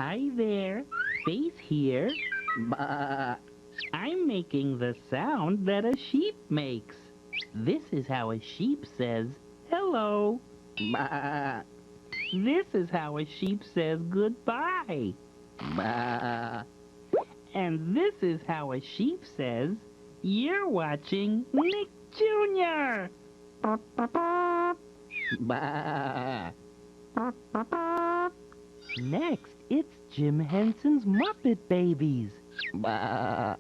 Hi there, Face here. Bah. I'm making the sound that a sheep makes. This is how a sheep says hello. Bah. This is how a sheep says goodbye. Bah. And this is how a sheep says, you're watching Nick Jr. Bah. Next, it's Jim Henson's Muppet Babies. Bah.